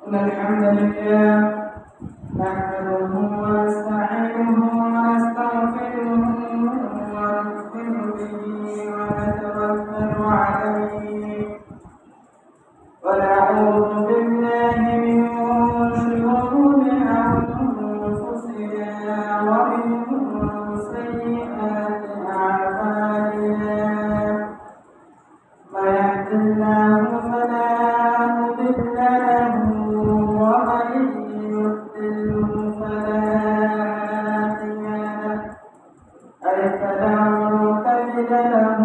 إن الحمد لله نحمده ونستعينه ونستغفره ونؤمن به ونتوكل عليه ونعوذ بالله من شرور أنفسنا ومن سيئات أعمالنا من يهد الله فلا مضل له ومن يضلل فلا هادي له أي فلا تجد له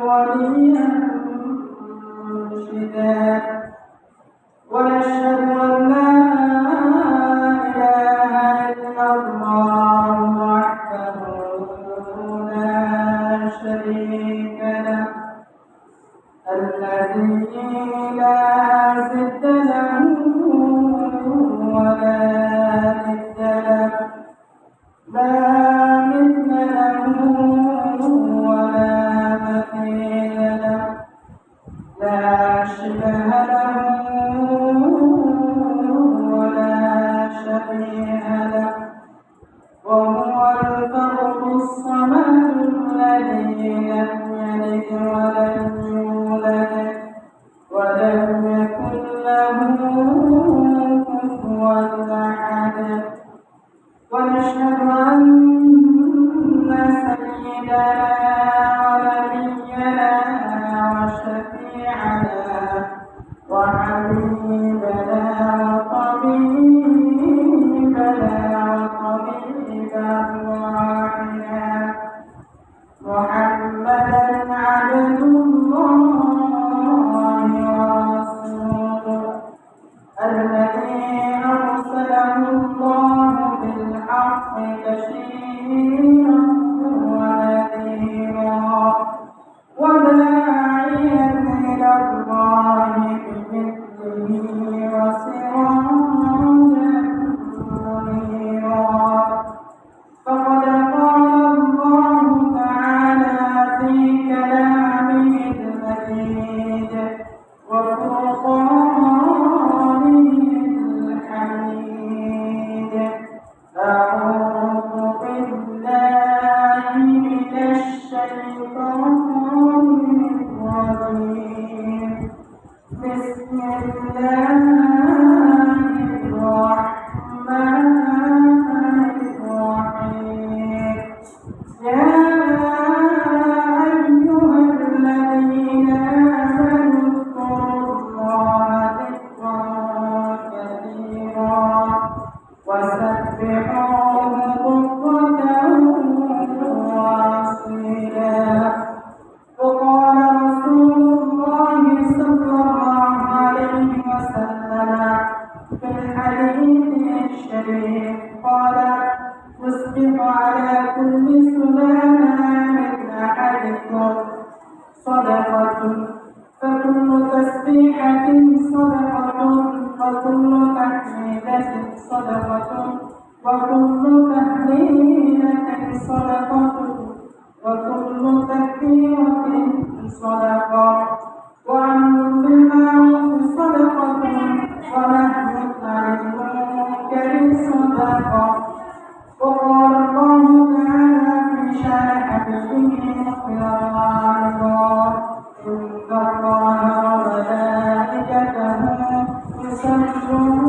وليا مرشدا ونشهد أن لا إله إلا الله وحده لا شريك له الذي لا ضد له ولا ند له لا مثل له ولا مثيل له لا شبه له ولا شبيه له وهو الفرد الصمد الذي لم يلد ولم يولد ولم يكن له كفوا أحد ونشهد أن سيدنا ونبينا وشفيعنا وحبيبنا وطبيبنا وطبيب أرواحنا محمدا عبد الله ورسوله الذي أرسله الله بالحق بشيرا ونذيرا وداعيا إلى الله بإذنه وسراجا منيرا فقد قال الله تعالى في كلامه المجيد وفرقانه الحميد أعوذ بالله من الشيطان الرجيم بسم الله الرحمن الرحيم يا أيها الذين آمنوا اذكروا الله ذكرا كثيرا وسبحوه بكرة وأصيلا وقال رسول الله صلى الله عليه وسلم في الحديث الشريف قال يصبح على كل سلامة من أحدكم صدقة فكل تسبيحة صدقة وكل تحميدة صدقة وكل تهليلة صدقة وكل تكبيرة صدقة وأمر بالمعروف صدقة ونهي عن المنكر صدقة وقال الله تعالى في شأن حبيبه القرآن إن الله وملائكته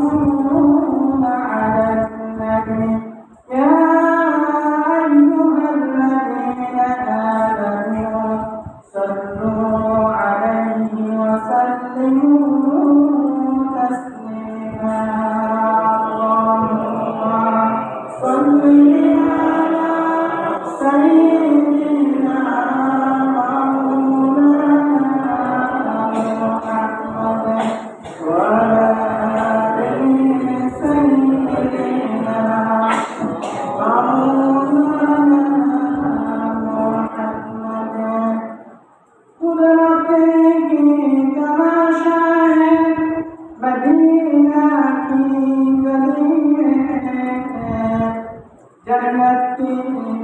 يصلون على النبي يا أيها الذين آمنوا صلوا عليه وسلموا تسليما اللهم صل على سيدنا مولانا محمد وعلى آل سيدنا مولانا محمد قدرت की तमाशा है मदीना की गली में जन्नत की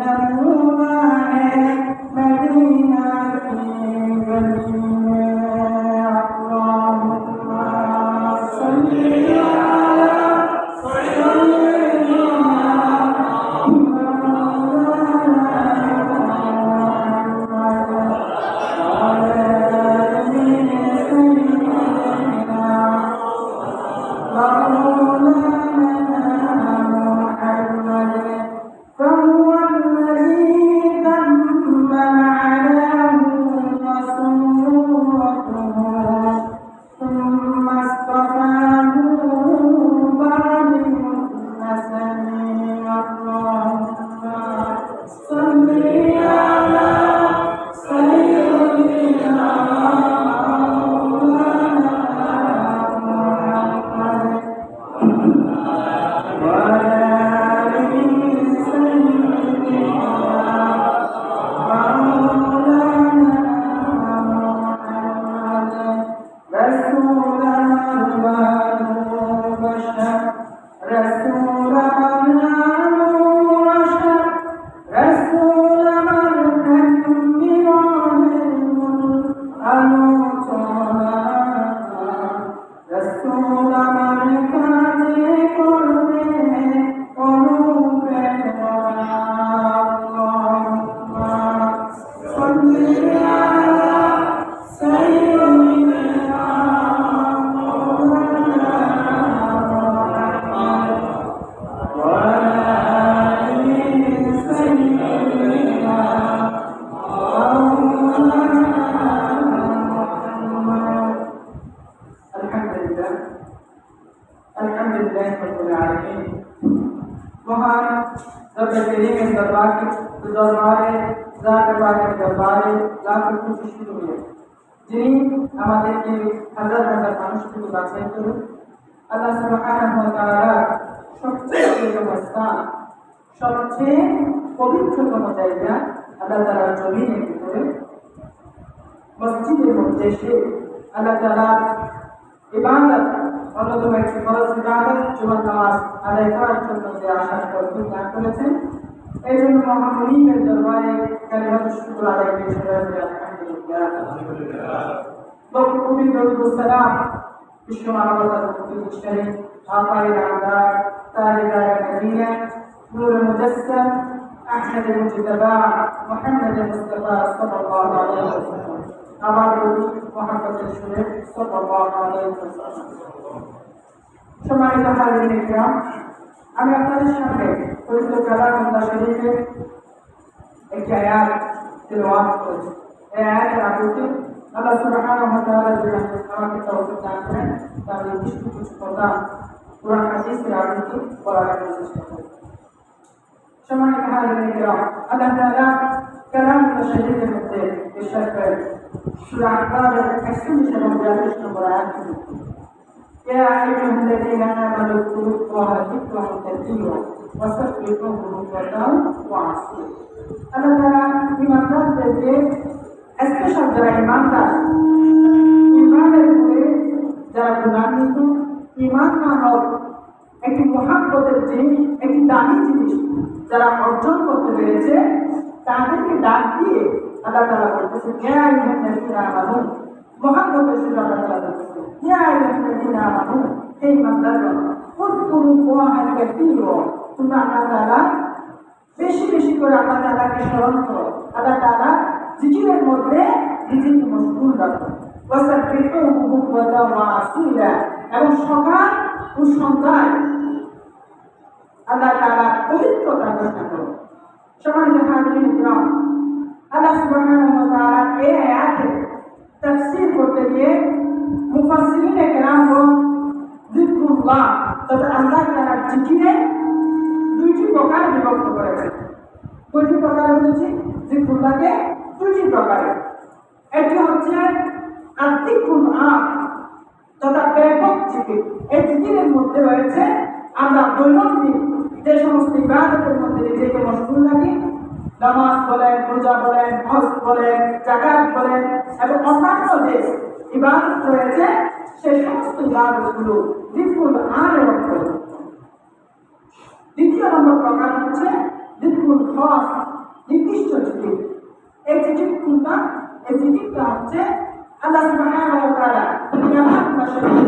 नमूना है मदीना की गली में अल्लाहुम्मा सल्ली अल्हम्दुलिल्लाह रब्बिल आलमीन। महान रब करीम के दरबार के ज़ात पाक के दरबारे लाखों कोटि शुक्रिया যিনি আমাদেরকে হাজার হাজার মানুষকে বাঁচিয়ে তুলুন। আল্লাহ সুবহানাহু ওয়া তাআলা সবচেয়ে প্রিয় স্থান, সবচেয়ে পবিত্রতম জায়গা আল্লাহ তাআলার জমিনের ভিতরে মসজিদের মধ্যে এসে আল্লাহ তাআলার ইবাদত, অন্যতম একটি ফরজ ইবাদত জুমার নামাজ আদায় করার জন্য যে আশার তৌফিক দান করেছেন, এই জন্য মহান মুনিবের দরবারে কালিমাত শুকর আদায় করে আলহামদুলিল্লাহ। পবিত্র দরুদ সালাম বিশ্ব মানবতার প্রতিষ্ঠানে আপায়ে নামদার তারিকায়ে মদিনা নূর মুজাসসাম আহমদ মুজতবা মুহাম্মদ মুস্তাফা সাল্লাল্লাহু আলাইহি ওয়াসাল্লাম আবার বলি মুহাম্মদের সুরে সাল্লাল্লাহু আলাইহি ওয়াসাল্লাম। সম্মানিত হাজিরিন কিরাম, আমি আপনাদের সামনে পবিত্র কালামুল্লাহ শরীফের একটি আয়াত তেলাওয়াত করেছি। এই আয়াতের আলোকে আল্লাহ সুবহানাহু ওয়া তাআলা যদি আমাকে তৌফিক দান করেন তাহলে কিছু কথা কোরআন হাদিসের আলোকে বলার চেষ্টা করব। সম্মানিত হাজিরিন কিরাম, আল্লাহ তাআলা কালামুল্লাহ শরীফের মধ্যে ইরশাদ করেন সূরা আনফালের 41 এবং 42 নম্বর আয়াতে, يا أيها الذين آمنوا اذكروا الله ذكرا كثيرا وسبحوه بكرة وأصيلا। আল্লাহ তাআলা ঈমানদারদেরকে স্পেশাল যারা ঈমানদার, ঈমানের উপরে যারা গুণান্বিত, ঈমান নামক একটি মহাব্বতের জিনিস, একটি দামি জিনিস যারা অর্জন করতে পেরেছে, তাদেরকে ডাক দিয়ে আল্লাহ তাআলা বলতেছেন ইয়া আইয়ুহাল্লাযীনা আমানু, মহাব্বতের সাথে আল্লাহ তাআলা বলতেছেন ইয়া আইয়ুহাল্লাযীনা আমানু, হে ঈমানদারগণ, উযকুরুল্লাহা কাসীরা, তোমরা আল্লাহ তাআলা বেশি বেশি করে আল্লাহ তাআলাকে স্মরণ করো, আল্লাহ তাআলা জিকিরের মধ্যে নিজেকে মশগুল রাখো, ওয়াসাব্বিহুহু বুকরাতাও ওয়া আসীলা, এবং সকাল ও সন্ধ্যায় আল্লাহ তাআলার পবিত্রতা ঘোষণা করো। সম্মানিত হাজিরিন কিরাম, আল্লাহ সুবহানাহু ওয়া তাআলা এই আয়াতের তাফসীর করতে গিয়ে মুফাসসিরিনে কেরামগণ যিকরুল্লাহ তথা আল্লাহ তাআলার জিকিরে দুইটি প্রকার বিভক্ত করেছেন। কয়টি প্রকার বলেছি? যিকরুল্লাহকে দুইটি প্রকারে। একটি হচ্ছে আতিকুল আম তথা ব্যাপক জিকির। এই জিকিরের মধ্যে রয়েছে আমরা দৈনন্দিন যে সমস্ত ইবাদতের মধ্যে নিজেকে মশগুল রাখি, নামাজ বলেন, রোজা বলেন, হজ বলেন, যাকাত বলেন এবং অন্যান্য যে ইবাদত রয়েছে সেই সমস্ত ইবাদতগুলো যিকরুল আমের অন্তর্ভুক্ত। দ্বিতীয় নম্বর প্রকার হচ্ছে যিকরুল খাস, নির্দিষ্ট জিকির। এই জিকির কোনটা? এই জিকিরটা হচ্ছে আল্লাহ সুবহানাহু ওয়া তাআলা কালামুল্লাহ শরীফে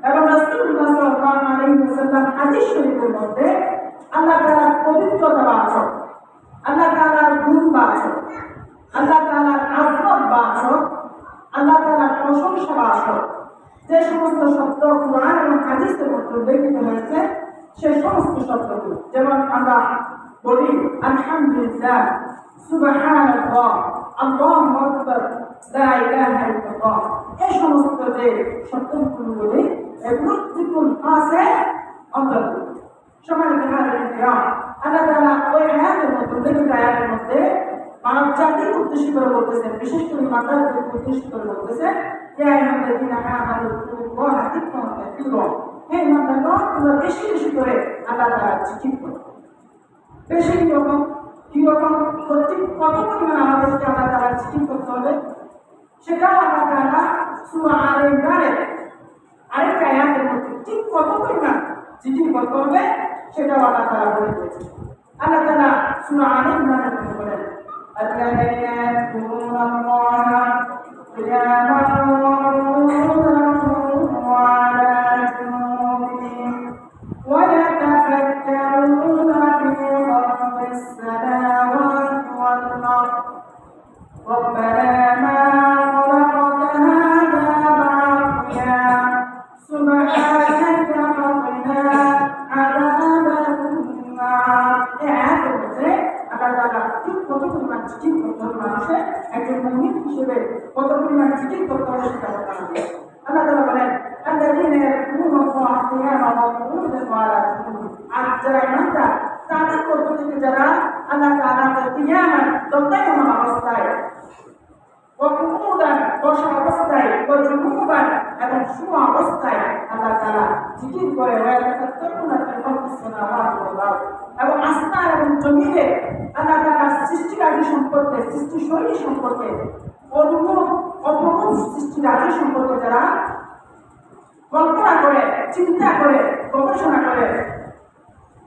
এবং রাসূলুল্লাহ সাল্লাল্লাহু আলাইহি ওয়াসাল্লাম হাদিস শরীফের মধ্যে আল্লাহ তাআলার পবিত্রতা বাচক, আল্লাহ তাআলার গুণ বাচক, আল্লাহ তাআলার আযমত বাচক, আল্লাহ তাআলার প্রশংসা বাচক যে সমস্ত শব্দ কোরআন এবং হাদিসের মধ্যে উল্লেখিত হয়েছে, সেই সমস্ত শব্দগুলো, যেমন আমরা বলি আলহামদুলিল্লাহ, সুবহানাল্লাহ, আল্লাহু আকবার, লা ইলাহা ইল্লাল্লাহ, এই সমস্ত যে শব্দগুলো বলি এগুলো যিকরুল খাসে অন্তর্ভুক্ত। সম্মানিত হাজিরিন কিরাম, আল্লাহ তাআলা ওই আয়াতের মধ্যে, উল্লেখিত আয়াতের মধ্যে মানব জাতিকে উদ্দেশ্য করে বলতেছেন, বিশেষ করে ঈমানদারদেরকে উদ্দেশ্য করে বলতেছেন ইয়া আইয়ুহাল্লাযীনা আমানু যিকরুল্লাহা যিকরান কাসীরা, হে ঈমানদারগণ, তোমরা বেশি বেশি করে আল্লাহ তাআলার জিকির করো। বেশি কিরকম প্রত্যেক কত পরিমাণ আমাদেরকে আল্লাহ তাআলার জিকির করতে হবে সেটাও আল্লাহ তাআলা সূরা আলে ইমরানের আরেকটা আয়াতের মধ্যে ঠিক কত পরিমাণ জিকির করতে হবে সেটাও আল্লাহ তাআলা বলে দিয়েছেন। আল্লাহ তাআলা সূরা আলে ইমরানের মধ্যে বলেন আল্লাযীনা ইয়াযকুরুনাল্লাহা কিয়ামান ওয়া qu'udan ওয়া আলা জুনুবিহিম ওয়া ইয়াতাফাক্কারুনা ফি খালকিস সামাওয়াতি ওয়াল আরদ ربنا ما خلقت هذا باطلا سبحانك فقنا عذاب النار। এই আয়াতের মধ্যে আল্লাহ তাআলা ঠিক কত পরিমাণ জিকির করতে হবে, মানুষের একজন মুমিন হিসেবে কত পরিমাণ জিকির করতে হবে সেটা وقياما وقعودا وعلى جنوبهم আর যারা ইমানদার তাদের পক্ষ থেকে যারা আল্লাহ তাআলাকে কিয়ামত দণ্ডায়মান অবস্থায় وقعودا বসা অবস্থায় وجنوبا এবং শুয়া অবস্থায় আল্লাহ তাআলা জিকির করে ويتفكرون في خلق السماوات والأرض এবং আসমান এবং জমিনে আল্লাহ তাআলার সৃষ্টিরাজি সম্পর্কে সৃষ্টিশৈলী সম্পর্কে অপরূপ সৃষ্টিরাজি সম্পর্কে যারা কল্পনা করে চিন্তা করে গবেষণা করে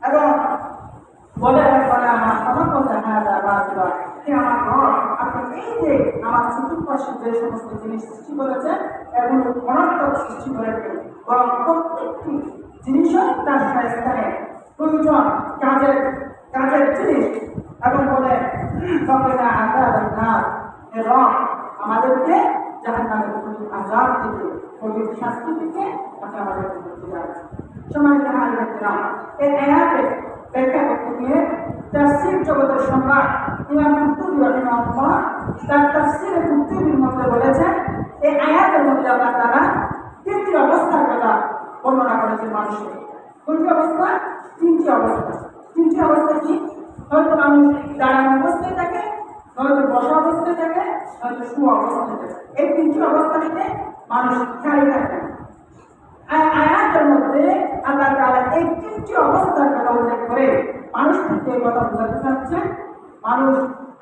এবং বলে আমার কথা আপনি এই যে আমার চতুর্পাশে যে সমস্ত জিনিস সৃষ্টি করেছেন এগুলো অনর্থক সৃষ্টি করেছেন বরং প্রত্যেকটি জিনিসও তার স্থানে প্রয়োজন কাজের জিনিস এবং বলে এবং আমাদেরকে জাহান্নামের আযাব থেকে কঠিন শাস্তি থেকে আপনি আমাদেরকে মুক্তি দেন। সম্মানিত হাজিরান, এই আয়াতে ব্যাখ্যা করতে গিয়ে তাফসীর জগতের সম্রাট ইমাম কুরতুবী রাহিমাহুল্লাহ তার তাফসীরে কুরতুবীর মধ্যে বলেছেন এই আয়াতের মধ্যে আল্লাহ তাআলা তিনটি অবস্থার কথা বর্ণনা করেছেন মানুষের। কোনটি অবস্থা? তিনটি অবস্থা। তিনটি অবস্থা কি? হয়তো মানুষ দাঁড়ানো অবস্থায় থাকে, হয়তো বসা অবস্থায় থাকে, হয়তো শুয়া অবস্থায় থাকে। এই তিনটি অবস্থা থেকে মানুষ খালি থাকে। আর আয়াতের মধ্যে আল্লাহ তাআলা এই তিনটি অবস্থার কথা উল্লেখ করে মানুষকে এই কথা বোঝাতে চাচ্ছে মানুষ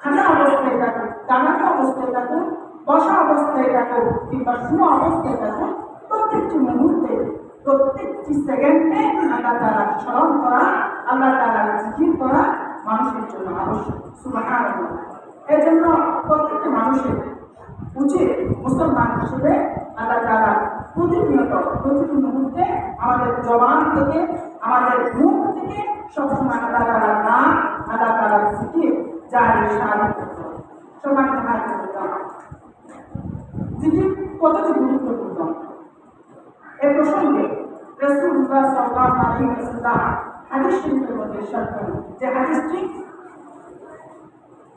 খানা অবস্থায় থাকুক, দাঁড়ানো অবস্থায় থাকুক, বসা অবস্থায় থাকুক কিংবা শুয়া অবস্থায় থাকুক, প্রত্যেকটি মুহূর্তে প্রত্যেকটি সেকেন্ডে আল্লাহ তাআলা স্মরণ করা, আল্লাহ তাআলার জিকির করা মানুষের জন্য আবশ্যক। সুবহানাল্লাহ। এই জন্য প্রত্যেকটি মানুষের উচিত মুসলমান হিসেবে আল্লাহ তাআলা প্রতিনিয়ত প্রতিটি মুহূর্তে আমাদের জবান থেকে আমাদের মুখ থেকে সবসময় আল্লাহ তাআলার নাম, আল্লাহ তাআলার জিকির জারি সারি করতে হবে। সমান জিকির কতটি গুরুত্বপূর্ণ এই প্রসঙ্গে রাসূলুল্লাহ সাল্লাল্লাহু আলাইহি ওয়াসাল্লাম হাদিস শরীফের মধ্যে ইরশাদ করেন যে হাদিসটি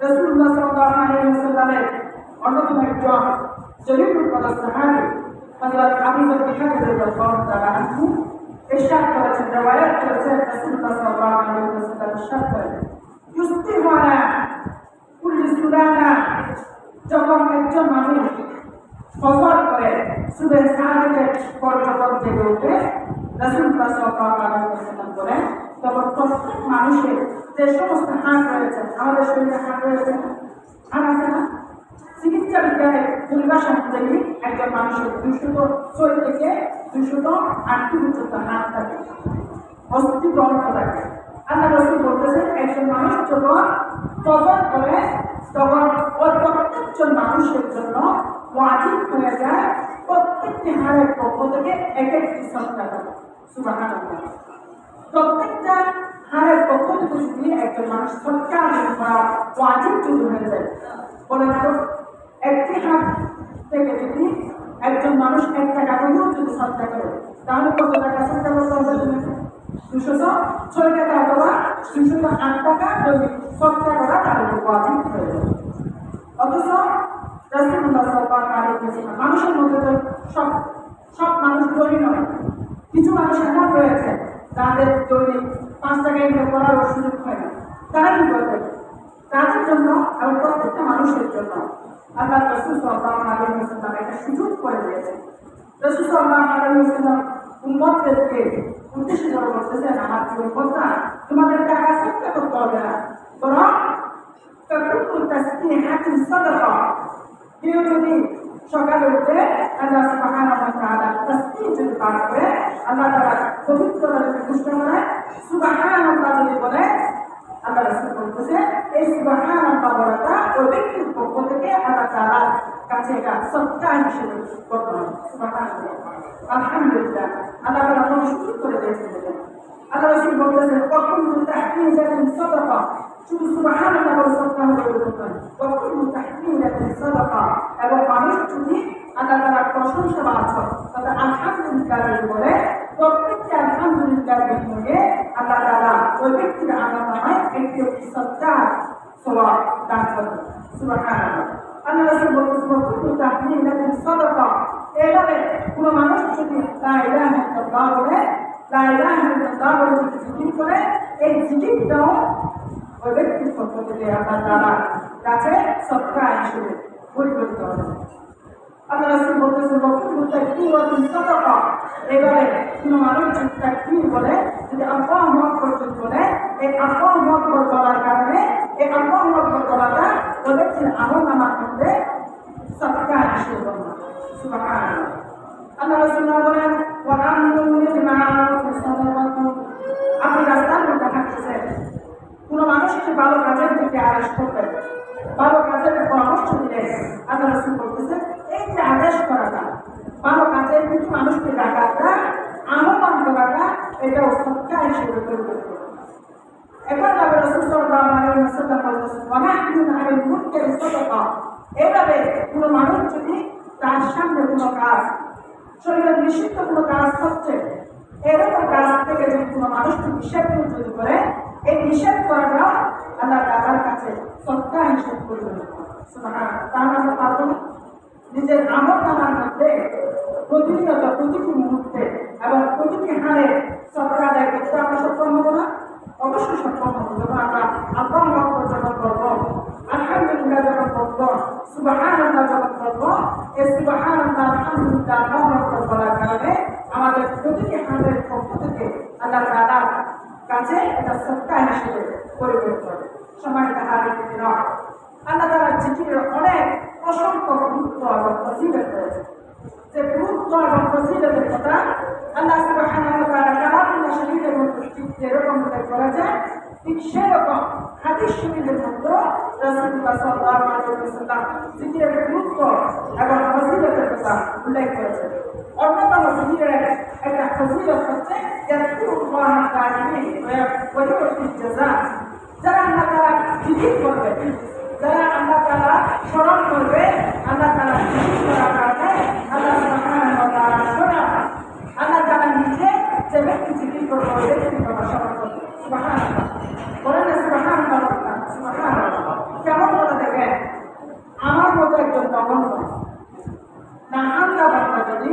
রাসূলুল্লাহ সাল্লাল্লাহু আলাইহি ওয়াসাল্লামের অন্যতম একজন জলিলুল কদর সাহাবী হযরত আবু বকর রাদিয়াল্লাহু তাআলা আনহু ইরশাদ করেছেন, রওয়ায়াত করেছেন রাসূলুল্লাহ সাল্লাল্লাহু আলাইহি ওয়াসাল্লাম ইরশাদ করেন ইস্তিগফার কুল্লি সুলানা যখন একজন মানুষ ফজর করে সুবহ সাদিকের পর যখন জেগে ওঠে রাসূলুল্লাহ সাল্লাল্লাহু আলাইহি ওয়াসাল্লাম বলেন তখন প্রত্যেক মানুষের যে সমস্ত হাত রয়েছে আমাদের শরীরে হাত রয়েছে হাত আছে না? চিকিৎসা বিজ্ঞানের পরিভাষা অনুযায়ী একজন মানুষের 206 থেকে 208 পর্যন্ত হাত থাকে, অস্থি গ্রন্থ থাকে। আল্লাহ রাসূল বলতেছেন একজন মানুষ যখন ফজর করে তখন ওই প্রত্যেকজন মানুষের জন্য ওয়াজিব হয়ে যায় প্রত্যেকটি হাড়ের পক্ষ থেকে এক একটি সদকা দেওয়া। সুবহানাল্লাহ। প্রত্যেকটা হাড়ের পক্ষ থেকে যদি একজন মানুষ সদকা আদায় করা ওয়াজিব যদি হয়ে যায়, বলে দেখো একটি হাত থেকে যদি একজন মানুষ 1 টাকা করেও যদি সদকা করে তাহলে কত টাকা সদকা করতে হবে? 206 টাকা অথবা 208 টাকা যদি সদকা করা তাহলে ওয়াজিব হয়ে যাবে। অথচ রাসূলুল্লাহ সাল্লাল্লাহু আলাইহি ওয়াসাল্লাম মানুষের মধ্যে তো সব মানুষ ধনী নয়, কিছু মানুষ এমন রয়েছে যাদের দৈনিক 5 টাকা ইনকাম করার সুযোগ হয় না, তারা কি করবে? তাদের জন্য এবং প্রত্যেকটা মানুষের জন্য আল্লাহ রাসূল সাল্লাল্লাহু আলাইহি ওয়াসাল্লাম একটা সুযোগ করে দিয়েছেন। রাসূল সাল্লাল্লাহু আলাইহি ওয়াসাল্লাম উম্মতদেরকে উদ্দেশ্য করে বলতেছেন, আমার উম্মতরা তোমাদের টাকা সদকা করতে হবে না, বরং তাকুল তাসবিহাতুন সাদাকা। কেউ যদি সকালে উঠে আল্লাহ সুবহানাহু ওয়া তাআলা তাসবিহ যদি পাঠ করে আল্লাহ তাআলা পবিত্রতা যদি ঘোষণা করে সুবহানাল্লাহ যদি বলে, আল্লাহ রাসূল বলতেছে এই সুবহানাল্লাহ বলাটা ওই ব্যক্তির পক্ষ থেকে আল্লাহ তাআলার কাছে একটা সদকা হিসেবে করতে হবে। সুবহানাল্লাহ, আলহামদুলিল্লাহ, আল্লাহ তাআলা আমাকে সুযোগ করে দিয়েছেন। আল্লাহ রাসূল বলতেছেন কখন তাহমিদাতুন সাদাকা, শুধু সুবহানাল্লাহ বলে সদকা হলে করতে হবে। কখন তাহমিদাতুন সাদাকা, এবং মানুষ যদি আল্লাহ তাআলার প্রশংসা বাড়াচ্ছে তবে আলহামদুলিল্লাহ বলে প্রত্যেকটা আলহামদুলিল্লাহ বিনিময়ে আল্লাহ তাআলা ওই ব্যক্তির আমলনামায় একটি সদকা সওয়াব দান করবেন। সুবহানাল্লাহ। আল্লাহ রাসূল বলতেছেন তাহমিদাতুন সাদাকা, এভাবে কোনো মানুষ যদি লা ইলাহা ইল্লাল্লাহ বলে বলে যদি জিকির করে, এই জিকিরটাও ওই ব্যক্তির পক্ষ থেকে আল্লাহ তাআলার কাছে সদকা হিসেবে পরিগণিত হবে। আল্লাহ রাসূল বলতেছেন, বকুল তাকবীর ওয়া সাদাকা, এবারে কোনো মানুষ যদি তাকবীর বলে, যদি আল্লাহু আকবার বলে, এই আল্লাহু আকবার বলার কারণে এই আল্লাহু আকবার বলাটা ওই ব্যক্তির আমলনামার মধ্যে সদকা হিসেবে গণ্য। সুবহানাল্লাহ। আল্লাহ রাসূল বলেন, ওয়া আমরুন বিল মা'রুফ ওয়া সাদাকাতুন, আপনি রাস্তার মধ্যে হাঁটতেছেন, কোনো মানুষকে ভালো কাজের দিকে আদেশ করবেন, ভালো কাজের পরামর্শ দিলেন, আল্লাহ রাসূল বলতেছেন এই যে আদেশ করাটা, ভালো কাজের দিকে মানুষকে ডাকাটা, আহ্বান করাটা, এটাও সদকা হিসেবে পরিগণিত। এবার আল্লাহ রাসূল সাল্লাল্লাহু আলাইহি ওয়াসাল্লাম বলতেছেন, ওয়া নাহনু আলাল মুনকারি সাদাকা, এভাবে কোনো মানুষ যদি তার সামনে কোনো কাজ, শরীরের নিষিদ্ধ কোনো কাজ হচ্ছে, এরকম কাজ থেকে যদি কোনো মানুষকে নিষেধ যদি করে, এই নিষেধ করাটাও আল্লাহ তাআলার কাছে সদকা হিসেবে পরিগণিত। সুবহানাল্লাহ। তাহলে আমরা পারবো না নিজের আমলনামার মধ্যে প্রতিনিয়ত প্রতিটি মুহূর্তে এবং প্রতিটি হারে সদকা আদায় করতে আমরা সক্ষম হবো না? অবশ্যই সক্ষম হবো। যখন আমরা আল্লাহু আকবার যখন বলবো, আলহামদুলিল্লাহ যখন বলবো, সুবহানাল্লাহ যখন বলবো, এই সুবহানাল্লাহ, আলহামদুলিল্লাহ, আল্লাহু আকবার বলার কারণে আমাদের প্রতিটি হারের পক্ষ থেকে আল্লাহ তাআলার কাছে এটা সদকা হিসেবে পরিগণিত হবে। সম্মানিত হাজিরিন, আল্লাহ তাআলার জিকিরের অনেক অসংখ্য গুরুত্ব এবং ফজিলত রয়েছে। যে গুরুত্ব এবং ফজিলতের কথা আল্লাহ সুবহানাহু ওয়া তাআলা কালামুল্লাহ শরীফের মধ্যে ঠিক যেরকম উল্লেখ করা যায়, ঠিক সেরকম হাদিস শরীফের মধ্যে রাসূলুল্লাহ সাল্লাল্লাহু আলাইহি ওয়াসাল্লাম জিকিরের গুরুত্ব এবং ফজিলতের কথা উল্লেখ করেছেন। অন্যতম জিকিরের একটা ফজিলত হচ্ছে ইয়াকুরুল্লাহ তাআলিমিন ওয়া ইউতিল জাযা, যারা আল্লাহ তাআলা জিকির করবে, যারা আল্লাহ তাআলা স্মরণ করবে, আল্লাহ তাআলা জিকির করার কারণে আল্লাহ সুবহানাহু ওয়া তাআলা শোনা, আল্লাহ তাআলা নিজে যে ব্যক্তি জিকির করবে ওই ব্যক্তির কথা স্মরণ করবে। সুবহানাল্লাহ। বলেন না সুবহানাল্লাহ, সুবহানাল্লাহ। কেমন কথা দেখেন, আমার মতো একজন নগণ্য না আমরা বান্দা যদি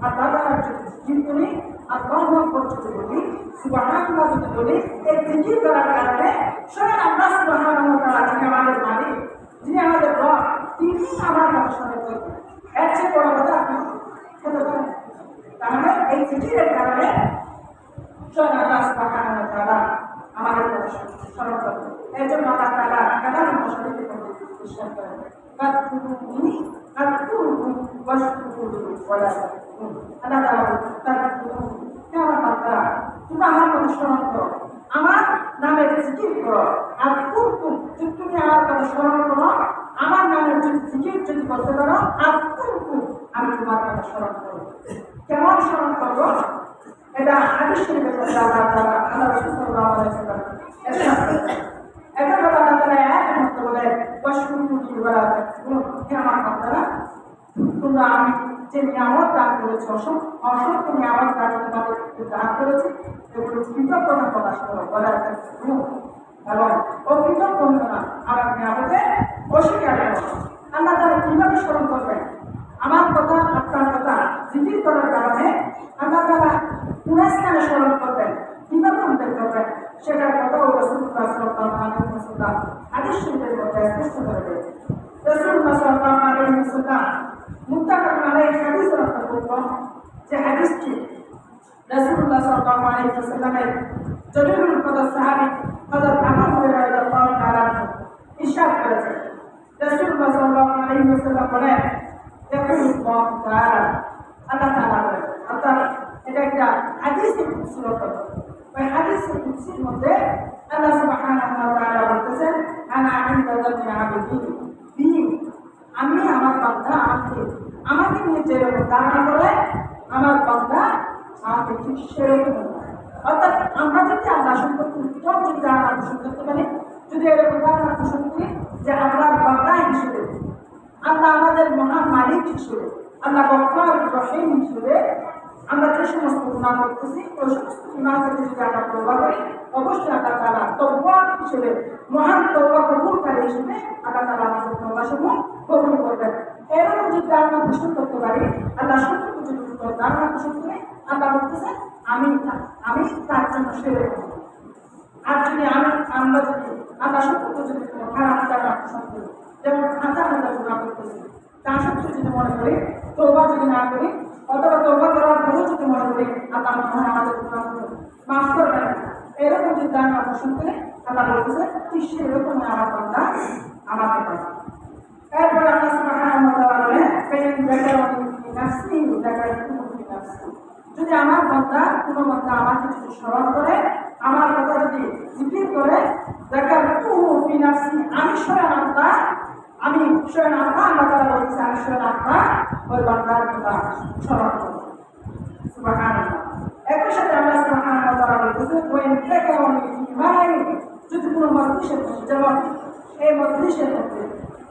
আল্লাহ তাআলার যদি জিকির করি, আল্লাহু আকবার যদি বলি, সুবহানাল্লাহ যদি বলি, এই জিকির করার কারণে স্বয়ং আল্লাহ সুবহানাহু ওয়া তাআলা, যিনি আমাদের মালিক, যিনি আমাদের রব, তিনি আমার কথা স্মরণ করবেন। এর চেয়ে বড় কথা আপনি হতে পারেন। তাহলে এই জিকিরের কারণে স্বয়ং আল্লাহ সুবহানাহু ওয়া তাআলা আমাদের কথা স্মরণ করবেন। এর জন্য আল্লাহ তাআলা কালামুল্লাহ শরীফের মধ্যে ইরশাদ করেন, ফাদকুরুনি আযকুরকুম ওয়াশকুরুনি ওয়ালা তাকফুরুন। আল্লাহ তাআলা ফাদকুরুনি, হে আমার বান্দা, তোমরা আমার কথা স্মরণ করো, আমার নামের জিকির করো। আযকুরকুম, যদি তুমি আমার কথা স্মরণ করো, আমার নামের যদি জিকির যদি করতে পারো, আযকুরকুম, আমি তোমার কথা স্মরণ করব। কেমন স্মরণ করব? এটা হাদিস শরীফের মধ্যে আল্লাহ তাআলা, আল্লাহ রাসূল সাল্লাল্লাহু আলাইহি ওয়াসাল্লাম এটা কথা আল্লাহ তাআলা আয়াতের মধ্যে বলে, ওয়াশকুরুনি ওয়ালা তাকফুরুন, হে আমার বান্দারা, তোমরা আমি যে নিয়ামত দান করেছি, অসংখ্য নিয়ামত তোমাদেরকে দান করেছি, এগুলো কৃতজ্ঞতা প্রকাশ করো, ওয়ালা তাকফুরুন, এবং অকৃতজ্ঞ না আমার নিয়ামতে অস্বীকার করো। আল্লাহ তাআলা কিভাবে স্মরণ করবেন? আমার কথা, আপনার কথা জিকির করার কারণে আল্লাহ তাআলা কোন স্থানে স্মরণ করবেন, কিভাবে উল্লেখ করবেন, সেটার কথাও রাসূলুল্লাহ সাল্লাল্লাহু আলাইহি ওয়াসাল্লাম হাদিস শরীফের মধ্যে স্পষ্ট করে দিয়েছেন। রাসূলুল্লাহ সাল্লাল্লাহু আলাইহি ওয়াসাল্লাম মুত্তাফাক আলাইহি হাদিস রাখতেন, যে হাদিসটি রাসূলুল্লাহ সাল্লাল্লাহু আলাইহি ওয়াসাল্লামের জলিলুল কদর সাহাবী হযরত আবু হুরায়রা রাদিয়াল্লাহু তাআলা ইরশাদ করেছেন। রাসূলুল্লাহ সাল্লাল্লাহু আলাইহি ওয়াসাল্লাম বলেন, ইয়াকুলুল্লাহ তাআলা, আল্লাহ তাআলা বলেন, অর্থাৎ এটা একটা হাদিসে কুদসি রকম। ওই হাদিসে কুদসির মধ্যে আল্লাহ সুবহানাহু ওয়া তাআলা বলতেছেন, আনা ইনদা যান্নি আবদি বি, আমি আমার বান্দা আমাকে নিয়ে যেরকম ধারণা করে, আমার বান্দা আমাকে ঠিক সেরকম। অর্থাৎ আমরা যদি আল্লাহ সম্পর্কে উত্তম যদি ধারণা পোষণ করতে পারি, যদি এরকম ধারণা পোষণ করি যে আমরা বান্দা হিসেবে, আল্লাহ আমাদের মহান মালিক হিসেবে, আল্লাহ গফফার রহিম হিসেবে আমরা যে সমস্ত গুনাহ করতেছি, ওই সমস্ত গুনাহ থেকে যদি আমরা তওবা করি, অবশ্যই আল্লাহ তাআলা তওবা হিসেবে, মহান তওবা কবুলকারী হিসেবে আল্লাহ তাআলা আমাদের তওবাসমূহ কবুল করবেন। এরকম যদি ধারণা পোষণ করতে পারি, আল্লাহ সম্পর্কে যদি ধারণা পোষণ করি, আল্লাহ বলতেছে আমি তার জন্য সেরে করবো। আর যদি আমরা যদি আল্লাহ সত্য যদি কোনো খারাপ কাজ আকর্ষণ করি, যেমন হাজার হাজার গুণা করতেছি, তা সত্য যদি মনে করি, তওবা যদি না করি, অথবা তওবা করার পরেও যদি মনে করি আল্লাহ মনে হয় আমাদের গুণাগুলো মাফ করবেন না, এরকম যদি আমরা আকর্ষণ করি, আল্লাহ বলতেছে ঠিক সেরকম আমার বান্দা আমাকে পাবে। এরপরে আল্লাহ সুবহানাহু ওয়া তাআলা বলেন ফাইন যাকারানি ফি নাফসি যাকারতুহু ফি নাফসি, যদি আমার বান্দা কোনো বান্দা আমাকে যদি স্মরণ করে, আমার কথা যদি জিকির করে, যাকারতুহু ফি নাফসি, আমি স্বয়ং আল্লাহ আল্লাহ তাআলা বলছে আমি স্বয়ং আল্লাহ ওই বান্দার কথা স্মরণ করব। সুবহানাল্লাহ। একই সাথে আল্লাহ সুবহানাহু ওয়া তাআলা বলছে ওয়াইন যাকারানি ফি মাই, যদি কোনো মজলিসের যেমন এই মজলিসের মধ্যে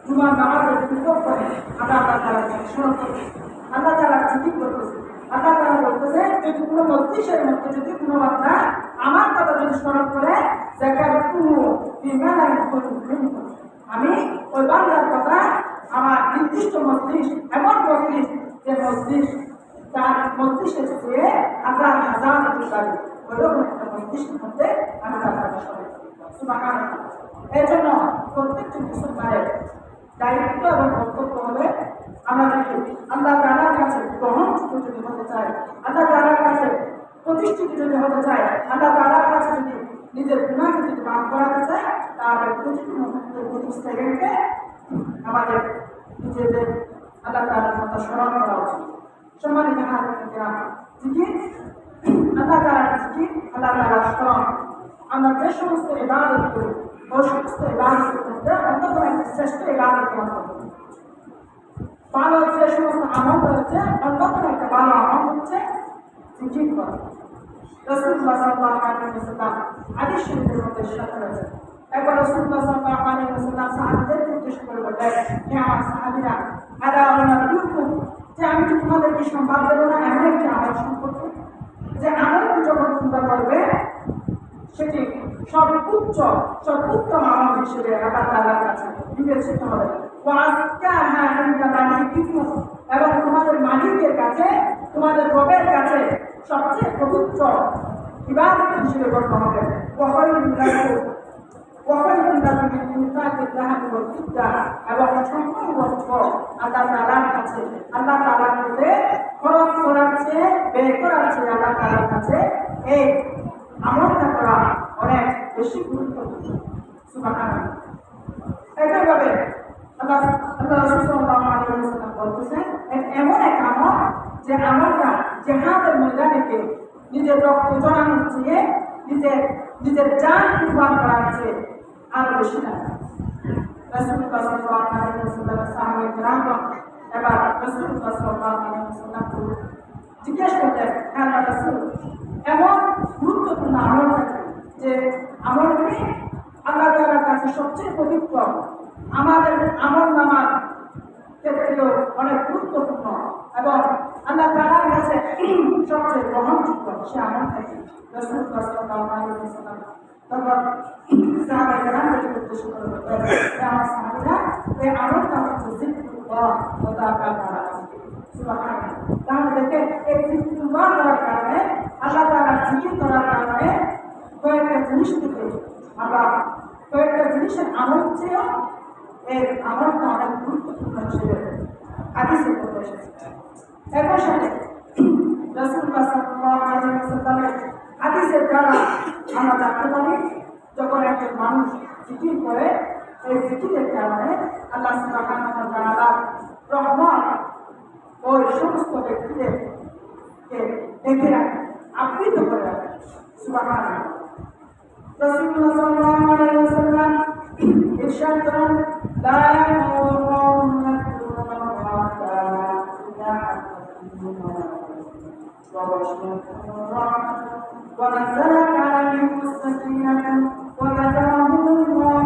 জুমার নামাজের বিপদ করে আল্লাহ তাআলা স্মরণ করবে, আল্লাহ তাআলা জিকির করতেছে, আল্লাহ তাআলা বলতেছে যদি কোনো মজলিসের মধ্যে যদি কোনো বান্দা আমার কথা যদি স্মরণ করে, যাকারতুহু ফি মালাইন খায়রিন, আমি ওই বান্দার কথা আমার নির্দিষ্ট মজলিস, এমন মজলিস যে মজলিস তার মজলিসের চেয়ে হাজার হাজার গুণ ওইরকম একটা মজলিসের মধ্যে আমি তার কথা স্মরণ করি। সুবহানাল্লাহ। এই জন্য প্রত্যেকটি মুসলমানের দায়িত্ব এবং কর্তব্য হবে, আমরা যদি আল্লাহ তাআলার কাছে গ্রহণযোগ্য যদি হতে চাই, আল্লাহ তাআলার কাছে প্রতিষ্ঠিত যদি হতে চাই, আল্লাহ তাআলার কাছে যদি নিজের গুনাহকে যদি মাফ করাতে চাই, তাহলে প্রতিটি মুহূর্তে প্রতি সেকেন্ডে আমাদের নিজেদের আল্লাহ তাআলার কথা স্মরণ করা উচিত। সম্মানিত হাজিরা, জিকির আল্লাহ তাআলার জিকির, আল্লাহ তাআলার স্মরণ, আমরা যে সমস্ত ইবাদত করি ওই সমস্ত ইবাদতের মধ্যে অন্যতম একটা শ্রেষ্ঠ ইবাদত ভালো যে সমস্ত আমল রয়েছে অন্যতম একটা ভালো আমল হচ্ছে জিকির করা। রাসূলুল্লাহ সাল্লাল্লাহু আলাইহি ওয়াসাল্লাম হাদিস শরীফের মধ্যে ইরশাদ করেছেন, একবার রাসূলুল্লাহ সাল্লাল্লাহু আলাইহি ওয়াসাল্লাম সাহাবীদেরকে উদ্দেশ্য করে বললেন, হে আমার সাহাবীরা, আলা উনাবিউকুম, যে আমি কি তোমাদেরকে সংবাদ দেব না এমন একটি আমল সম্পর্কে, যে আমলটি যখন তোমরা করবে সেটি সর্বোত্তম আমল হিসেবে আল্লাহ তাআলার কাছে বিবেচিত হবে, এবং তোমাদের মালিকের কাছে, তোমাদের রবের কাছে সবচেয়ে পবিত্র ইবাদত হিসেবে গণ্য হবে। এবং সম্পূর্ণ আল্লাহ তাআলার কাছে, আল্লাহ তাআলার মধ্যে খরচ করার চেয়ে, ব্যয় করার চেয়ে আল্লাহ তাআলার কাছে এই আমলটা করা অনেক বেশি গুরুত্বপূর্ণ। সুবহানাল্লাহ। একইভাবে আল্লাহ রাসূল সাল্লাল্লাহু আলাইহি ওয়াসাল্লাম বলতেছেন এমন এক আমল যে আমলটা জিহাদের ময়দানে নিজের রক্ত ঝরানোর চেয়ে, নিজের জান কুরবান করার চেয়ে আরো বেশি না। রাসূলুল্লাহ সাল্লাল্লাহু আলাইহি ওয়াসাল্লাম সাহাবায়ে কেরাম এবার রাসূলুল্লাহ সাল্লাল্লাহু আলাইহি ওয়াসাল্লাম জিজ্ঞেস করলেন, হে আল্লাহর রাসূল, এমন গুরুত্বপূর্ণ আমল আছে যে আমলটি আল্লাহ তাআলার কাছে সবচেয়ে পবিত্র, আমাদের আমল নামার ক্ষেত্রেও অনেক গুরুত্বপূর্ণ এবং আল্লাহ তাআলার কাছে সবচেয়ে গ্রহণযোগ্য, সে আমলটা কি? রাসূলুল্লাহ সাল্লাল্লাহু আলাইহি ওয়াসাল্লাম তখন সাহাবায়ে কেরামকে উদ্দেশ্য করে বললেন, হে আমার সাহাবীরা, এই আমলটা হচ্ছে যিকরুল্লাহ ওয়া তাআলা। সুবহানাল্লাহ। তাহলে দেখেন এই যিকরুল্লাহ করার কারণে, আল্লাহ তাআলার জিকির করার কারণে কয়েকটা জিনিস থেকে আমরা কয়েকটা জিনিসের আমল চেয়েও এই আমলটা অনেক গুরুত্বপূর্ণ হিসেবে হাদিসে বলা এসেছে। একই সাথে রাসূলুল্লাহ সাল্লাল্লাহু আলাইহি ওয়াসাল্লামের হাদিসের দ্বারা আমরা জানতে পারি, যখন একজন মানুষ জিকির করে, এই জিকিরের কারণে আল্লাহ সুবহানাহু ওয়া তাআলা রহমত ওই সমস্ত ব্যক্তিদেরকে দেখে রাখেন, আবৃত করে রাখেন। সুবহানাল্লাহ। রাসূলুল্লাহ সাল্লাল্লাহু আলাইহি ওয়াসাল্লাম ইরশাদ করেন, লা ونزلت عليهم السكينة وذكرهم الله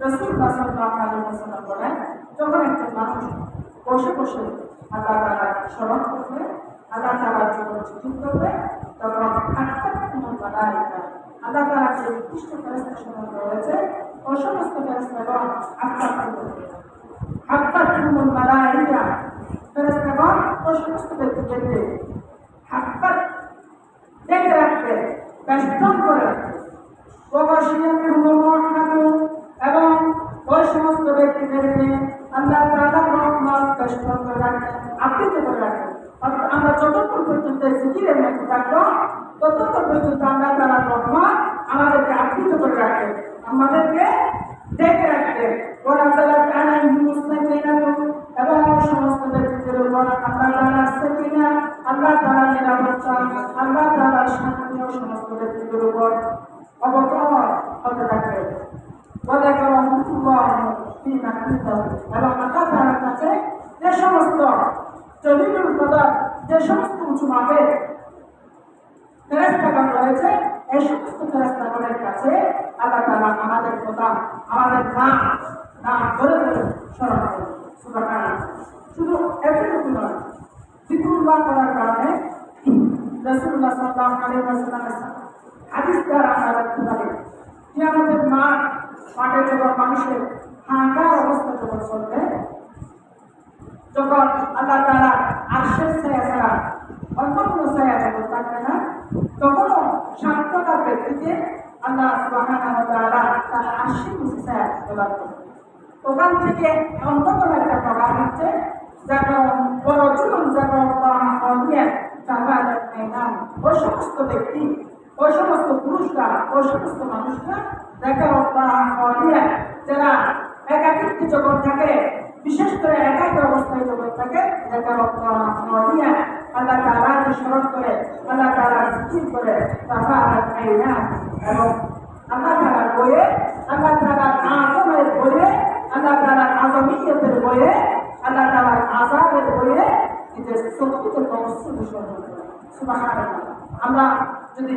রাসূলুল্লাহ সাল্লাল্লাহু আলাইহি ওয়াসাল্লাম বলেন, যখন একজন মানুষ বসে বসে আল্লাহ তাআলার স্মরণ করবে, আল্লাহ তাআলার জন্য জিকির করবে, তখন আল্লাহ তাআলার যে নির্দিষ্ট ফেরেশতা সমূহ রয়েছে ও সমস্ত ফেরেশতাগণ ফেরেশতাগণ ও সমস্ত ব্যক্তিদেরকে হাক্কাত দেখে রাখবে, বেষ্টন করে রাখবে। এবং ওই সমস্ত ব্যক্তিদেরকে আল্লাহ তাআলা রহমত বেষ্টন করে রাখবেন, আবৃত করে রাখবেন। আমরা যতক্ষণ পর্যন্ত জিকিরের মধ্যে থাকবো ততক্ষণ পর্যন্ত আল্লাহ তাআলার রহমত আমাদেরকে আবৃত করে রাখবেন, আমাদেরকে দেখে রাখবেন। এবং সমস্ত ব্যক্তিদের উপর আল্লাহ তাআলার সাকিনা, আল্লাহ তাআলার নিরাপত্তা, আল্লাহ তাআলার শান্তি সমস্ত ব্যক্তিদের উপর অবতরণ হতে থাকবে। এবং আল্লাহ তাআলার কাছে যে সমস্ত জলিলুল কদর, যে সমস্ত উঁচু মাপের ফেরেশতাগণ রয়েছে, এই সমস্ত ফেরেশতাগণের কাছে আল্লাহ তাআলা আমাদের কথা, আমাদের নাম ধরে ধরে স্মরণ করে। সুবহানাল্লাহ। শুধু এতটুকু নয়, জিকিরুল্লাহ করার কারণে রাসূলুল্লাহ সাল্লাল্লাহু আলাইহি ওয়াসাল্লামের হাদিস দ্বারা আমরা দেখতে পারি কিয়ামতের মাঠে যখন মানুষের হাহাকার অবস্থা যখন চলবে, যখন আল্লাহ তাআলা আরশের ছায়া ছাড়া অন্য কোনো ছায়া যখন থাকবে না, তখনও সান্ত্বনার ব্যক্তিকে আল্লাহ সুবহানাহু ওয়া তাআলা তার আরশের নিচে ছায়া প্রদান করবে। ওখান থেকে অন্যতম একটা প্রভাব হচ্ছে ওই সমস্ত ব্যক্তি, ওই সমস্ত পুরুষরা, ওই সমস্ত মানুষরা যারা একাকিত্ব জগৎ থাকে, বিশেষ করে একাকী অবস্থায় জগৎ থাকে, আল্লাহ তাআলাকে স্মরণ করে, আল্লাহ তাআলার জিকির করে, এবং আল্লাহ তাআলার বইয়ে, আল্লাহ তাআলার আযমের বইয়ে, আল্লাহ তাআলার আযমিয়তের বইয়ে, আল্লাহ তাআলার আযাবের বইয়ে নিজের শক্তিতে তবস্সুর ঘোষণা করে। সুবহানাল্লাহ। আমরা যদি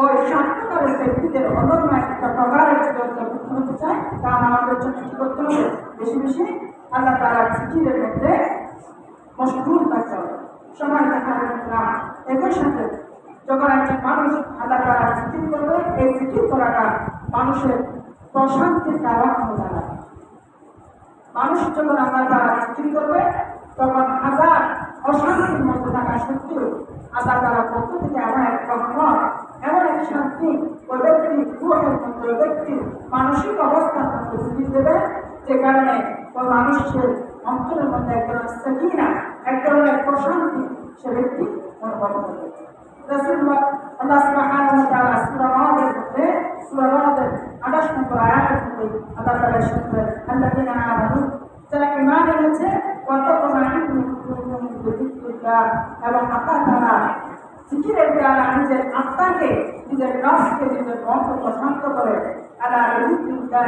ওই সান্ত্বনার ব্যক্তিদের অনন্য একটা প্রকারের যদি অন্তর্ভুক্ত হতে চাই, তাহলে আমাদের জন্য কি করতে হবে? বেশি বেশি আল্লাহ তাআলার জিকিরের মধ্যে মশগুল থাকতে হবে, সময় দেখা না। একই সাথে যখন একজন মানুষ আল্লাহ তাআলার জিকির করবে, এই জিকির করাটা মানুষের প্রশান্তির কারণ হয়ে দাঁড়ায়। মানুষ যখন আল্লাহ তাআলার জিকির করবে, তখন হাজার অশান্তির মধ্যে থাকা সত্ত্বেও আল্লাহ তাআলার পক্ষ থেকে এমন এক রহমত, এমন এক শান্তি ওই ব্যক্তি রূহের মধ্যে, ওই ব্যক্তির মানসিক অবস্থার মধ্যে ঢুকিয়ে দেবে, যে কারণে ওই মানুষের অন্তরের মধ্যে এক ধরনের সাকিনা, এক ধরনের প্রশান্তি সে ব্যক্তি অনুভব করবে। রাসূলুল্লাহ আল্লাহ সুবহানাহু ওয়া তাআলা সূরা নাদের মধ্যে, সূরা নাদের 28 নম্বর আয়াতের মধ্যে আল্লাহ তাআলা ইরশাদ করেন, আল্লাযীনা আমানু, যারা ঈমান এনেছে, এবং আল্লাহ তাআলা জিকিরের দ্বারা নিজের আত্মাকে, নিজের নফসকে, নিজের মনকে প্রশান্ত করে। আল্লাহ যিকিরুল্লাহ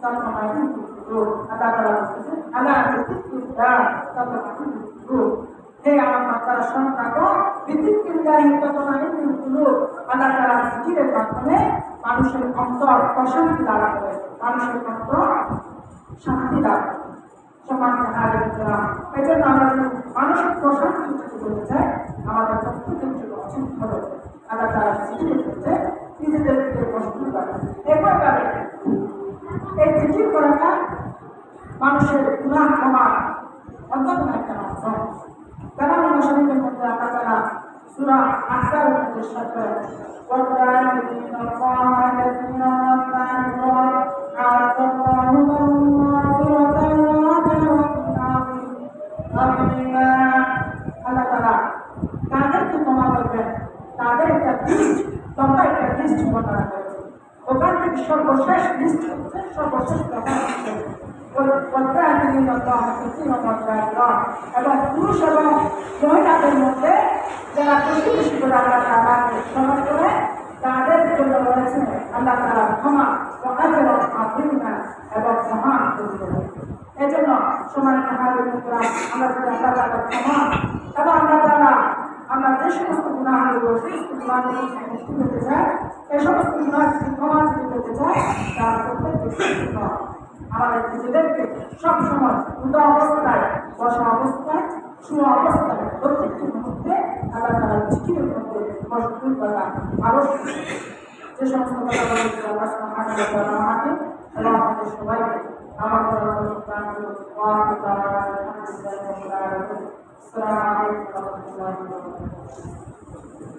তাতমাইন্নুল কুলুব, আল্লাহ তাআলা বলেছেন, আল্লাহ যিকিরুল্লাহ তাতমাইন্নুল কুলুব, হে আমার বান্দারা শোনো রাখো, যিকিরুল্লাহ তাতমাইন্নুল কুলুব, আল্লাহ তাআলা জিকিরের মাধ্যমে মানুষের অন্তর প্রশান্তি লাভ করে, মানুষের অন্তর শান্তি লাভ করে। এই জন্য আমরা মানসিক প্রশান্তি যদি করতে চাই, আমাদের প্রত্যেকের জন্য উচিত হবে আল্লাহ তাআলা জিকির করতে নিজেদেরকে প্রস্তুত রাখা। একইভাবে এই জিকির করাটা মানুষের গুনাহ ক্ষমার অন্যতম একটা মাধ্যম। কালাম শরীফের মধ্যে আল্লাহ তাআলা সূরা আহজাবের মধ্যে ইরশাদ করেন, আল্লাহ তাআলা তাদেরকে ক্ষমা করবেন, তাদের একটা লিস্ট, লম্বা একটা লিস্ট বর্ণনা করেছে। ওখান থেকে সর্বশেষ লিস্ট হচ্ছে, সর্বশেষ কথা হচ্ছে এবং পুরুষ এবং মহিলাদের মধ্যে যারা বেশি বেশি করে আল্লাহ তাআলাকে স্মরণ করে, তাদের জন্য রয়েছে আল্লাহ তাআলার ক্ষমা এবং মহান পুরস্কার। এই জন্য সময় আমরা যদি আল্লাহ তাআলার ক্ষমা এবং আল্লাহ তাআলা আমরা যে সমস্ত গুনাহগুলো, সেই সমস্ত গুনাহগুলো মুক্তি পেতে চাই, এই সমস্ত গুনাহ ক্ষমা পেতে চাই, তার প্রত্যেকটি আমাদের নিজেদেরকে সবসময় উদা অবস্থায়, বসা অবস্থায়, শুয়া অবস্থায়, প্রত্যেকটি মুহূর্তে আল্লাহ তাআলার জিকিরের মধ্যে মশগুল করা আবশ্যক। যে সমস্ত কথা বলেছে আল্লাহ সুবহানাহু ওয়া তাআলা আমাকে এবং আমাদের সবাইকে আমার السلام عليكم ورحمة الله وبركاته.